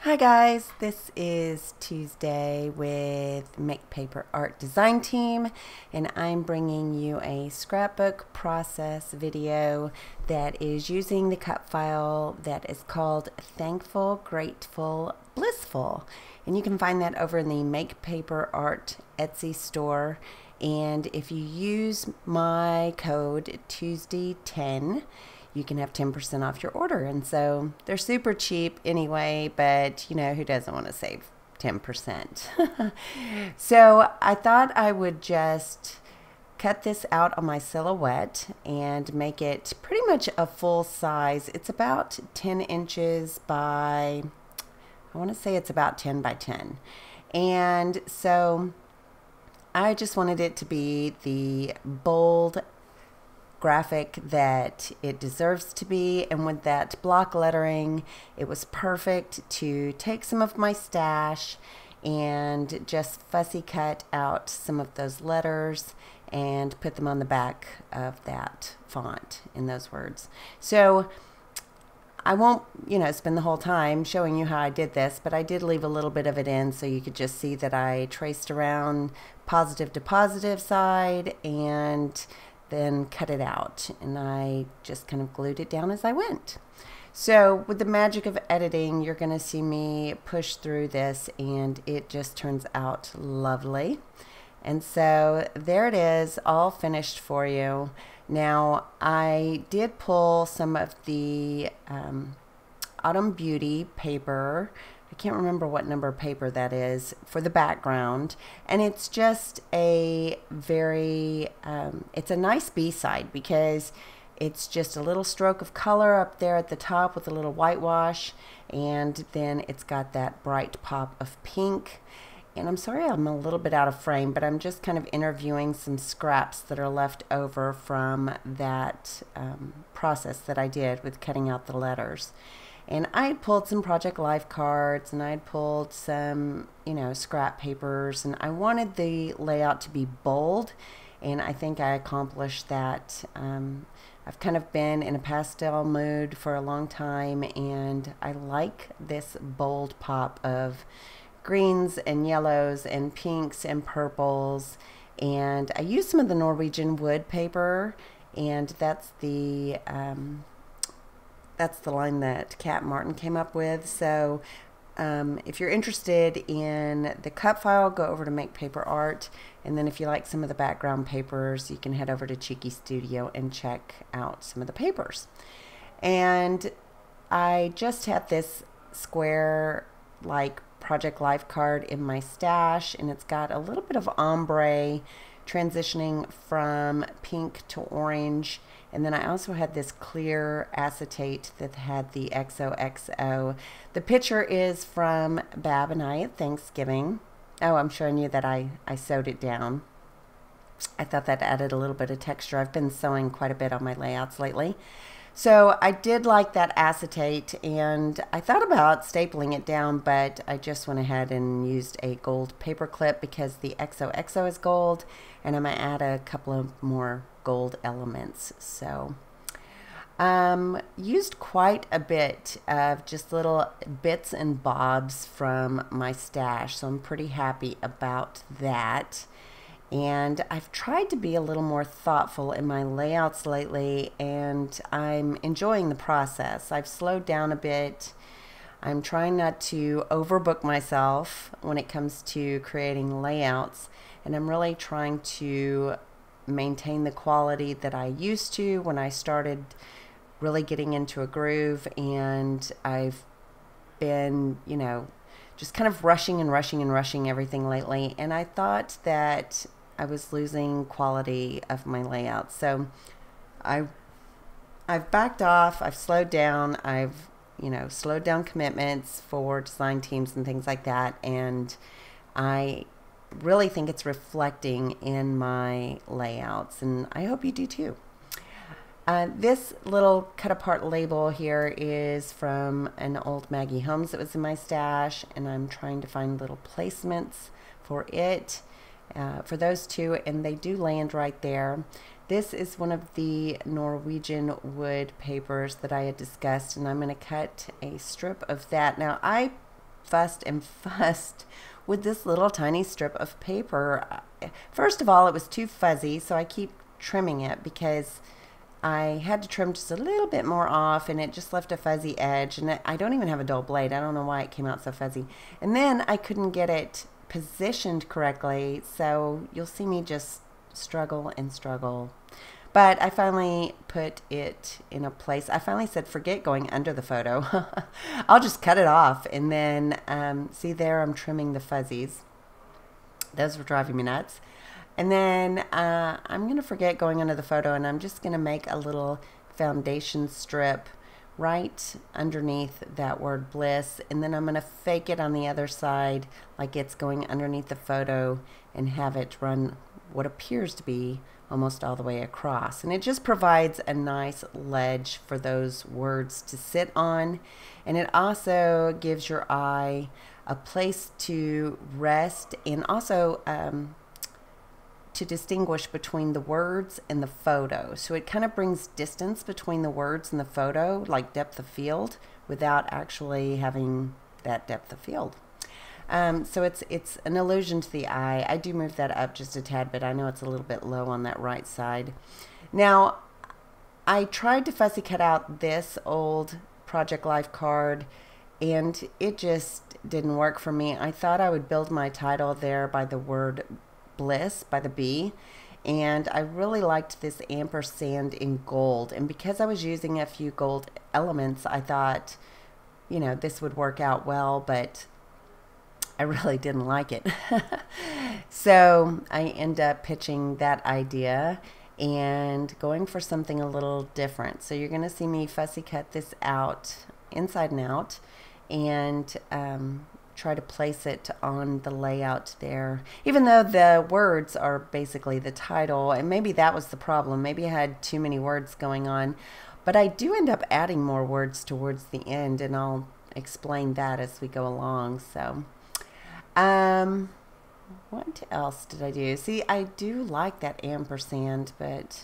Hi guys, this is Tuesday with Make Paper Art Design Team, and I'm bringing you a scrapbook process video that is using the cut file that is called Thankful, Grateful, Blissful. And you can find that over in the Make Paper Art Etsy store. And if you use my code Tuesday10, you can have 10% off your order. And so they're super cheap anyway, but you know, who doesn't want to save 10%? So I thought I would just cut this out on my silhouette and make it pretty much a full size. It's about 10 inches by, I want to say it's about 10 by 10. And so I just wanted it to be the bold graphic that it deserves to be, and with that block lettering it was perfect to take some of my stash and just fussy cut out some of those letters and put them on the back of that font in those words. So I won't, spend the whole time showing you how I did this, but I did leave a little bit of it in so you could just see that I traced around positive to positive side and then cut it out, and I just kind of glued it down as I went. So with the magic of editing, you're going to see me push through this and it just turns out lovely. And so there it is, all finished for you. Now I did pull some of the Autumn Beauty paper. I can't remember what number paper that is for the background, and it's just a very it's a nice B-side because it's just a little stroke of color up there at the top with a little whitewash, and then it's got that bright pop of pink. And I'm sorry I'm a little bit out of frame, but I'm just kind of interviewing some scraps that are left over from that process that I did with cutting out the letters. And I pulled some Project Life cards, and I pulled some, scrap papers, and I wanted the layout to be bold, and I think I accomplished that. I've kind of been in a pastel mood for a long time, and I like this bold pop of greens and yellows and pinks and purples. And I used some of the Norwegian wood paper, and that's the line that Kat Martin came up with. So if you're interested in the cut file, go over to Make Paper Art, and then if you like some of the background papers, you can head over to Cheeky Studio and check out some of the papers. And I just had this square like Project Life card in my stash, and it's got a little bit of ombre transitioning from pink to orange. And then I also had this clear acetate that had the XOXO. The picture is from Bab and I at Thanksgiving. Oh, I'm showing you that I sewed it down. I thought that added a little bit of texture. I've been sewing quite a bit on my layouts lately. So I did like that acetate, and I thought about stapling it down, but I just went ahead and used a gold paper clip because the XOXO is gold, and I'm going to add a couple of more gold elements. So used quite a bit of just little bits and bobs from my stash, so I'm pretty happy about that. And I've tried to be a little more thoughtful in my layouts lately, and I'm enjoying the process. I've slowed down a bit. I'm trying not to overbook myself when it comes to creating layouts, and I'm really trying to maintain the quality that I used to when I started really getting into a groove. And I've been, just kind of rushing and rushing and rushing everything lately, and I thought that I was losing quality of my layout. So I've backed off, I've slowed down, I've slowed down commitments for design teams and things like that, and I really think it's reflecting in my layouts, and I hope you do too. This little cut apart label here is from an old Maggie Holmes that was in my stash, and I'm trying to find little placements for it, for those two, and they do land right there. This is one of the Norwegian wood papers that I had discussed, and I'm going to cut a strip of that. Now I fussed and fussed with this little tiny strip of paper. First of all, it was too fuzzy, so I keep trimming it because I had to trim just a little bit more off, and it just left a fuzzy edge, and I don't even have a dull blade. I don't know why it came out so fuzzy. And then I couldn't get it positioned correctly, so you'll see me just struggle and struggle. But I finally put it in a place. I finally said, forget going under the photo. I'll just cut it off. And then, see there, I'm trimming the fuzzies. Those were driving me nuts. And then I'm going to forget going under the photo, and I'm just going to make a little foundation strip right underneath that word bliss. And then I'm going to fake it on the other side like it's going underneath the photo and have it run what appears to be almost all the way across. And it just provides a nice ledge for those words to sit on. And it also gives your eye a place to rest, and also to distinguish between the words and the photo. So it kind of brings distance between the words and the photo, like depth of field, without actually having that depth of field. So it's an illusion to the eye. I do move that up just a tad bit. I know it's a little bit low on that right side. Now, I tried to fussy cut out this old Project Life card, and it just didn't work for me. I thought I would build my title there by the word bliss, by the B, and I really liked this ampersand in gold. And because I was using a few gold elements, I thought, you know, this would work out well, but I really didn't like it. So I end up pitching that idea and going for something a little different. So you're going to see me fussy cut this out inside and out, and try to place it on the layout there, even though the words are basically the title. And maybe that was the problem. Maybe I had too many words going on, but I do end up adding more words towards the end, and I'll explain that as we go along. So what else did I do? See, I do like that ampersand, but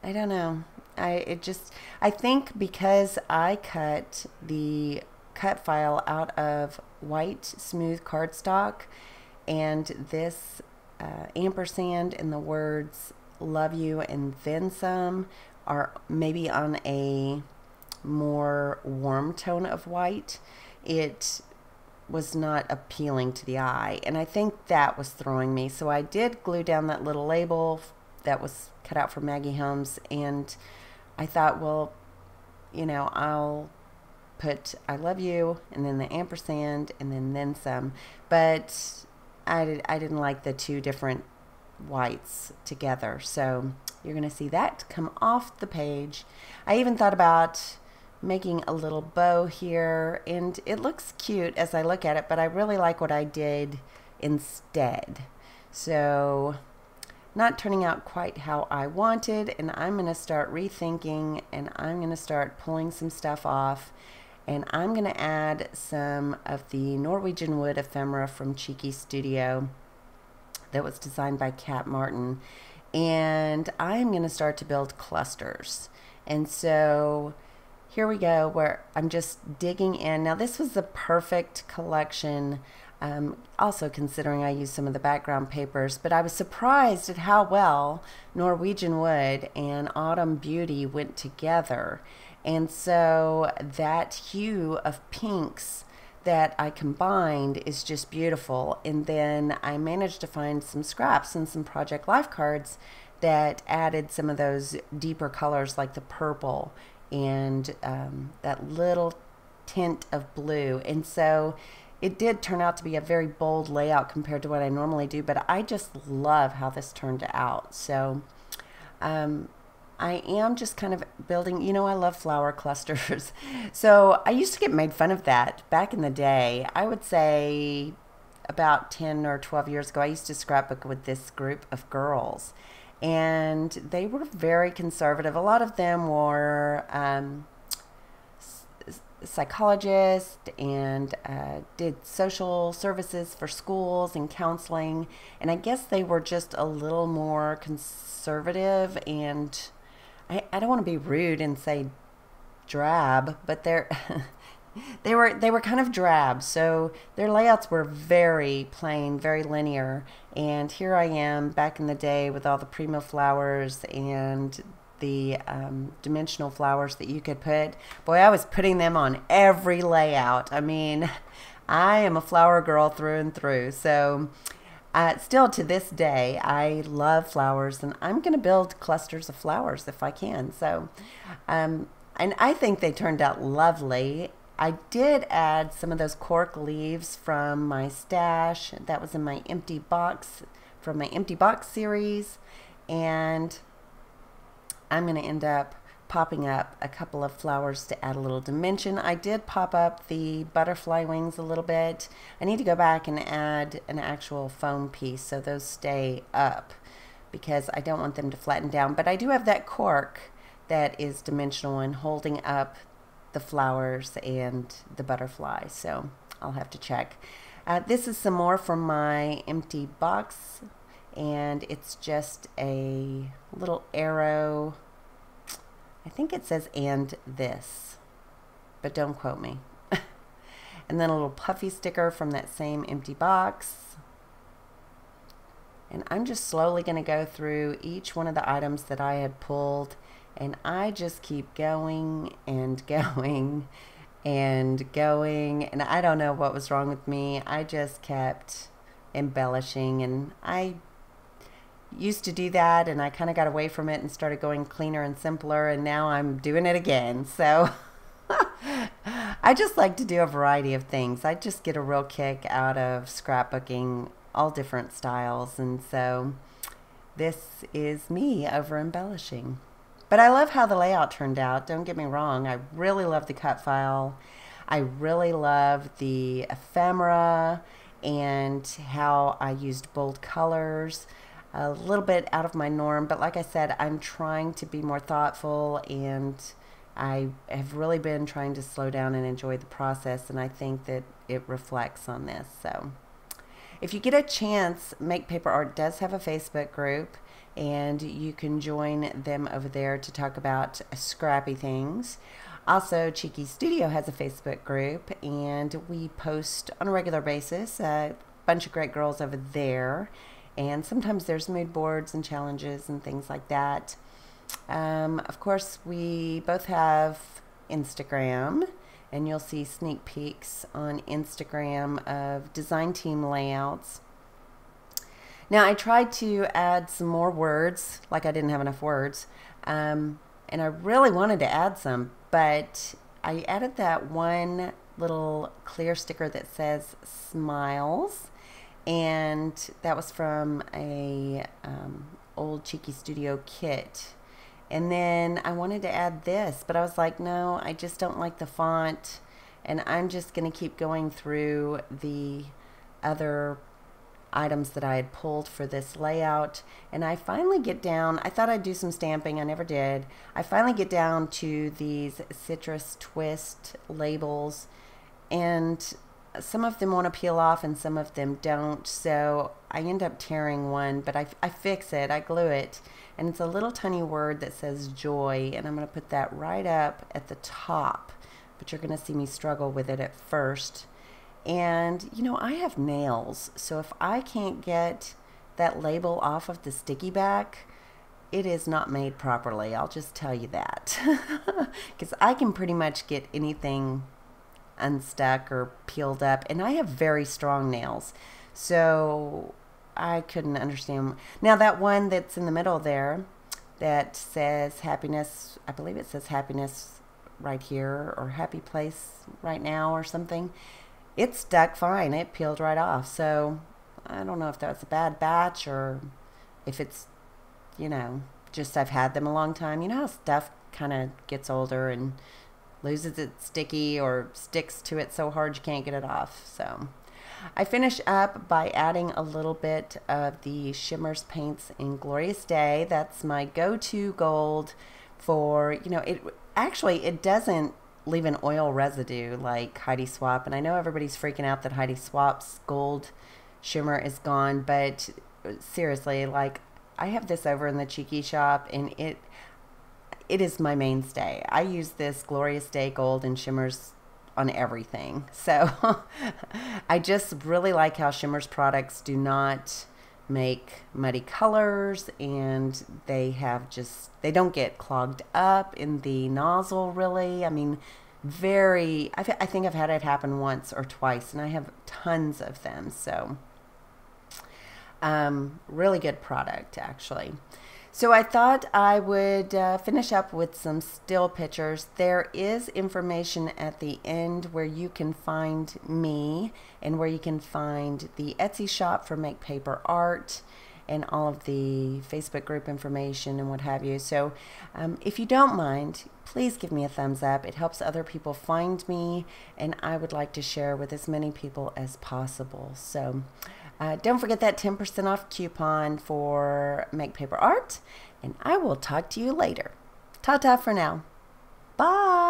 I don't know. I think because I cut the cut file out of white smooth cardstock, and this ampersand and the words love you and then some are maybe on a more warm tone of white, it was not appealing to the eye, and I think that was throwing me. So I did glue down that little label that was cut out for Maggie Holmes, and I thought, well, you know, I'll put I love you and then the ampersand and then some, but I didn't like the two different whites together. So you're gonna see that come off the page. I even thought about making a little bow here, and it looks cute as I look at it, but I really like what I did instead. So not turning out quite how I wanted, and I'm going to start rethinking, and I'm going to start pulling some stuff off, and I'm going to add some of the Norwegian wood ephemera from Cheeky Studio that was designed by Kat Martin, and I'm going to start to build clusters. And so here we go, where I'm just digging in. Now this was the perfect collection, also considering I used some of the background papers, but I was surprised at how well Norwegian wood and Autumn Beauty went together. And so that hue of pinks that I combined is just beautiful. And then I managed to find some scraps and some Project Life cards that added some of those deeper colors, like the purple and that little tint of blue. And so it did turn out to be a very bold layout compared to what I normally do, but I just love how this turned out. So I am just kind of building, you know, I love flower clusters. So I used to get made fun of that back in the day. I would say about 10 or 12 years ago, I used to scrapbook with this group of girls, and they were very conservative. A lot of them were psychologists and did social services for schools and counseling, and I guess they were just a little more conservative, and I don't want to be rude and say drab, but they're They were kind of drab, so their layouts were very plain, very linear. And here I am back in the day with all the primo flowers and the dimensional flowers that you could put. Boy, I was putting them on every layout. I mean, I am a flower girl through and through. So still to this day, I love flowers, and I'm going to build clusters of flowers if I can. So, and I think they turned out lovely. I did add some of those cork leaves from my stash. That was in my empty box, from my empty box series. And I'm going to end up popping up a couple of flowers to add a little dimension. I did pop up the butterfly wings a little bit. I need to go back and add an actual foam piece so those stay up, because I don't want them to flatten down. But I do have that cork that is dimensional and holding up the flowers and the butterfly, so I'll have to check. This is some more from my empty box, and it's just a little arrow. I think it says "and this," but don't quote me. And then a little puffy sticker from that same empty box. And I'm just slowly going to go through each one of the items that I had pulled, and I just keep going and going and going, and I don't know what was wrong with me. I just kept embellishing, and I used to do that, and I kind of got away from it and started going cleaner and simpler, and now I'm doing it again. So I just like to do a variety of things. I just get a real kick out of scrapbooking all different styles, and so this is me over embellishing. But I love how the layout turned out, don't get me wrong. I really love the cut file. I really love the ephemera and how I used bold colors. A little bit out of my norm, but like I said, I'm trying to be more thoughtful, and I have really been trying to slow down and enjoy the process, and I think that it reflects on this. So if you get a chance, Make Paper Art does have a Facebook group, and you can join them over there to talk about scrappy things. Also, Cheeky Studio has a Facebook group, and we post on a regular basis. A bunch of great girls over there. And sometimes there's mood boards and challenges and things like that. Of course, we both have Instagram, and you'll see sneak peeks on Instagram of design team layouts. Now, I tried to add some more words, like I didn't have enough words, and I really wanted to add some, but I added that one little clear sticker that says smiles. And that was from a old Cheeky Studio kit. And then I wanted to add this, but I was like, no, I just don't like the font. And I'm just going to keep going through the other items that I had pulled for this layout. And I finally get down, I thought I'd do some stamping, I never did. I finally get down to these citrus twist labels, and some of them want to peel off and some of them don't, so I end up tearing one, but I fix it, I glue it, and it's a little tiny word that says joy, and I'm going to put that right up at the top, but you're going to see me struggle with it at first. And you know, I have nails, so if I can't get that label off of the sticky back, it is not made properly. I'll just tell you that, because I can pretty much get anything unstuck or peeled up, and I have very strong nails, so I couldn't understand. Now that one that's in the middle there that says happiness, I believe it says happiness right here, or happy place right now or something, it stuck fine, it peeled right off. So I don't know if that was a bad batch or if it's, you know, just I've had them a long time. You know how stuff kind of gets older and loses its sticky or sticks to it so hard you can't get it off. So I finish up by adding a little bit of the Shimmers Paints in Glorious Day. That's my go-to gold for, you know, it doesn't leave an oil residue like Heidi Swap, and I know everybody's freaking out that Heidi Swap's gold shimmer is gone, but seriously, like, I have this over in the Cheeky shop, and it is my mainstay. I use this Glorious Day gold and shimmers on everything. So I just really like how Shimmer's products do not make muddy colors, and they don't get clogged up in the nozzle really. I mean, I think I've had it happen once or twice, and I have tons of them. So really good product, actually. So I thought I would finish up with some still pictures. There is information at the end where you can find me and where you can find the Etsy shop for Make Paper Art and all of the Facebook group information and what have you. So if you don't mind, please give me a thumbs up. It helps other people find me, and I would like to share with as many people as possible. So don't forget that 10% off coupon for Make Paper Art, and I will talk to you later. Ta-ta for now. Bye.